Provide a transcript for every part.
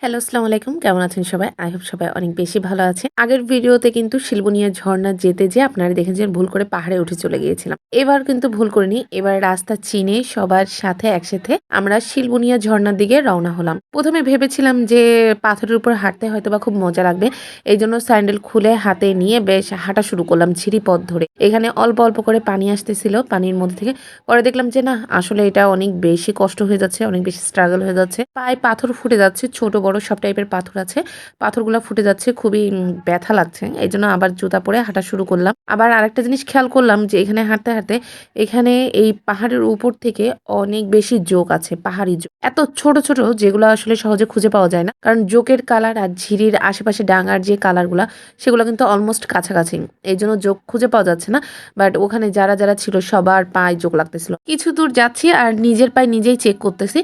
Hello, আসসালামু আলাইকুম। কেমন আছেন সবাই? আই হোপ সবাই অনেক বেশি ভালো আছে। আগের ভিডিওতে কিন্তু শিলবনিয়া ঝর্ণা যেতে যেয়ে আপনারা দেখেছেন ভুল করে পাহাড়ে উঠে চলে গিয়েছিলাম। এবার কিন্তু ভুল করিনি। এবার রাস্তা চিনে সবার সাথে একসাথে আমরা শিলবনিয়া ঝর্ণার দিকে রওনা হলাম। ১ম এ ভেবেছিলাম যে পাথরের উপর হাঁটতে হয়তোবা খুব মজা লাগবে। এইজন্য স্যান্ডেল খুলে হাতে নিয়ে বেশ হাঁটা শুরু করলাম ঝিরিপথ ধরে। এখানে অল্প, অল্প করে পানি আসতেছিল পানির মধ্যে থেকে। পরে দেখলাম যে না আসলে এটা অনেক বেশি কষ্ট হয়ে যাচ্ছে, অনেক বেশি স্ট্রাগল হয়ে যাচ্ছে। পায়ে পাথর ফুটে যাচ্ছে, ছোট বড় সব টাইপের পাথর আছে। পাথরগুলা ফুটে যাচ্ছে, খুবই ব্যথা লাগছে। এইজন্য আবার জুতা পরে হাঁটা শুরু করলাম। আবার আরেকটা জিনিস খেয়াল করলাম যে এখানে হাঁটতে, হাঁটতে এখানে এই পাহাড়ের উপর থেকে অনেক বেশি জোক আছে, পাহাড়ি জোক। এত ছোট, ছোট যেগুলো আসলে সহজে খুঁজে পাওয়া যায় না। কারণ জোকের কালার আর ঝিরির আশেপাশে ডাঙার যে কালারগুলা সেগুলো কিন্তু অলমোস্ট কাছাকাছি। এইজন্য জোক খুঁজে পাওয়া যাচ্ছে না। বাট ওখানে যারা, যারা ছিল সবার পায়ে জোক লাগতেছিল। কিছু দূর যাচ্ছি আর নিজের পায়ে নিজেই চেক করতেছি।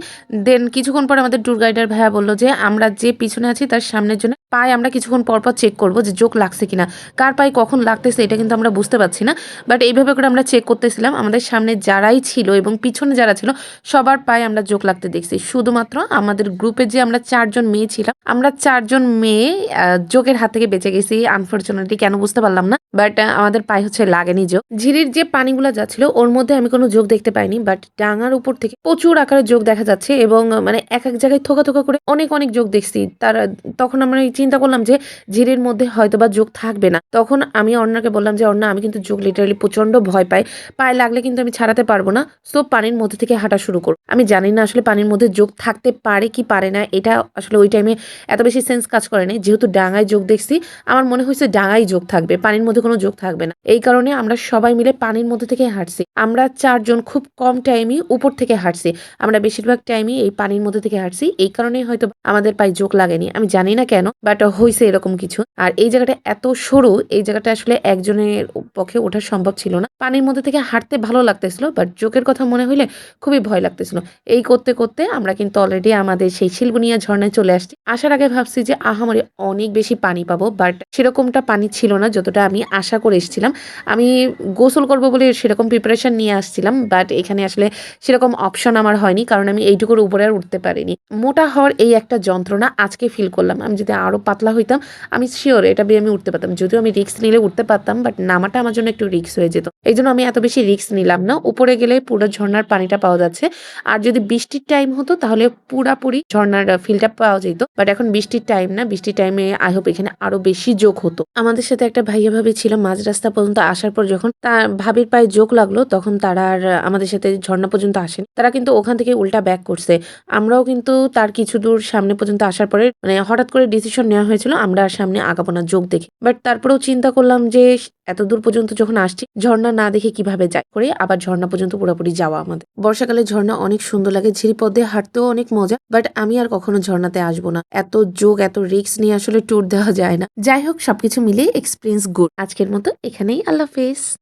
দেন কিছুক্ষণ পর আমাদের ট্যুর গাইডের ভাইয়া বলল যে আমরা যে পিছনে আছি তার সামনের জন্য পায়ে আমরা কিছুক্ষণ পর পর চেক করব যে জোক লাগছে কিনা। কার পায়ে কখন লাগতেছে এটা কিন্তু আমরা বুঝতে পারছি না। বাট এইভাবে করে আমরা চেক করতেছিলাম। আমাদের সামনে যারাই ছিল এবং পিছনে যারা ছিল সবার পায়ে আমরা জোক লাগতে দেখছি। শুধুমাত্র আমাদের গ্রুপে যে আমরা ৪ জন মেয়ে ছিলাম, আমরা ৪ জন মেয়ে জোকের হাত থেকে বেঁচে গেছি। আনফরচুনেটলি কেন বুঝতে পারলাম না। বাট আমাদের পায়ে হচ্ছে লাগেনি জোক। ঝিরির যে পানিগুলো যাচ্ছিল ওর মধ্যে আমি কোনো জোক দেখতে পাইনি। বাট ডাঙার উপর থেকে প্রচুর আকারে জোক দেখা যাচ্ছে এবং মানে এক এক জায়গায় থোকা, থোকা করে অনেক, অনেক জোক দেখছি। তখন আমরা চিন্তা করলাম যে ঝিরির মধ্যে হয়তোবা জোক থাকবে না। তখন আমি অর্ণাকে বললাম যে অর্ণা আমি কিন্তু জোক লিটারালি প্রচন্ড ভয় পাই। পায়ে লাগলে কিন্তু আমি ছাড়াতে পারবো না। সো পানির মধ্যে থেকে হাঁটা শুরু করব। আমি জানি না আসলে পানির মধ্যে জোক থাকতে পারে কি পারে না। এটা আসলে ওই টাইমে এত বেশি সেন্স কাজ করে নাই। যেহেতু ডাঙায় জোক দেখছি আমার মনে হয়েছে ডাঙায় জোক থাকবে, পানির মধ্যে কোনো জোক থাকবে না। এই কারণে আমরা সবাই মিলে পানির মধ্যে থেকে হাঁটছি। আমরা ৪ জন খুব কম টাইমই উপর থেকে হাঁটছি। আমরা বেশিরভাগ টাইমই এই পানির মধ্যে থেকে হাঁটছি। এই কারণেই হয়তো আমাদের পায়ে জোক লাগেনি। আমি জানি না কেন বাট হইছে এরকম কিছু। আর এই জায়গাটা এত সরু, এই জায়গাটা আসলে একজনের পক্ষে ওঠা সম্ভব ছিল না। পানির মধ্যে থেকে হাঁটতে ভালো লাগতেছিল বাট জোকের কথা মনে হইলে খুবই ভয় লাগতেছিল। এই করতে, করতে আমরা কিন্তু অলরেডি আমাদের সেই শিলবনিয়া ঝর্ণায় চলে আসছি। আসার আগে ভাবছি যে আহামরি অনেক বেশি পানি পাবো বাট সেরকমটা পানি ছিল না যতটা আমি আশা করে এসেছিলাম। আমি গোসল করব বলে সেরকম প্রিপারেশন নিয়ে আসছিলাম বাট এখানে আসলে সেরকম অপশন আমার হয়নি কারণ আমি এইটুকুর উপরে আর উঠতে পারিনি। মোটা হওয়ার এই একটা যন্ত্রণা আজকে ফিল করলাম। আমি যদি আরো পাতলা হইতাম আমি সিওর এটা দিয়ে আমি উঠতে পারতাম। যদিও আমি রিস্ক নিলে উঠতে পারতাম বাট নামাটা আমার জন্য একটু রিস্ক হয়ে যেত। এইজন্য আমি এত বেশি রিস্ক নিলাম না। উপরে গেলে পুরো ঝর্ণার পানিটা পাওয়া যাচ্ছে। আর যদি বৃষ্টির টাইম হতো তাহলে পুরাপুরি ঝর্ণার ফিলটা পাওয়া যেত। বাট এখন বৃষ্টির টাইম না। বৃষ্টির টাইমে আই হোপ এখানে আরো বেশি জোক হতো। আমাদের সাথে একটা ভাইয়া ভাবি ছিল মাঝ রাস্তা পর্যন্ত আসার পর যখন তার ভাবির পায়ে জোক লাগলো তখন তারা আর আমাদের সাথে ঝর্ণা পর্যন্ত আসেনি। তারা কিন্তু ওখান থেকে উল্টা ব্যাক করছে। আমরাও কিন্তু তার কিছু দূর সামনে পর্যন্ত আসার পরে মানে হঠাৎ করে ডিসিশন নেওয়া হয়েছিল আমরা আর সামনে আগাবো না জোক দেখে। বাট তারপরেও চিন্তা করলাম যে এত দূর পর্যন্ত যখন আসছি ঝর্ণা না দেখে কিভাবে যাই করে আবার ঝর্ণা পর্যন্ত পুরোপুরি যাওয়া আমাদের। বর্ষাকালে ঝর্ণা অনেক সুন্দর লাগে, ঝিরিপথ দিয়ে হাঁটতেও অনেক মজা। বাট আমি আর কখনো ঝর্ণাতে আসবো না। এত জোক এত রিস্ক নিয়ে আসলে ট্যুর দেওয়া যায় না। যাই হোক সবকিছু মিলিয়ে এক্সপিরিয়েন্স গুড। আজকের মতো এখানেই আল্লাহ হাফেজ।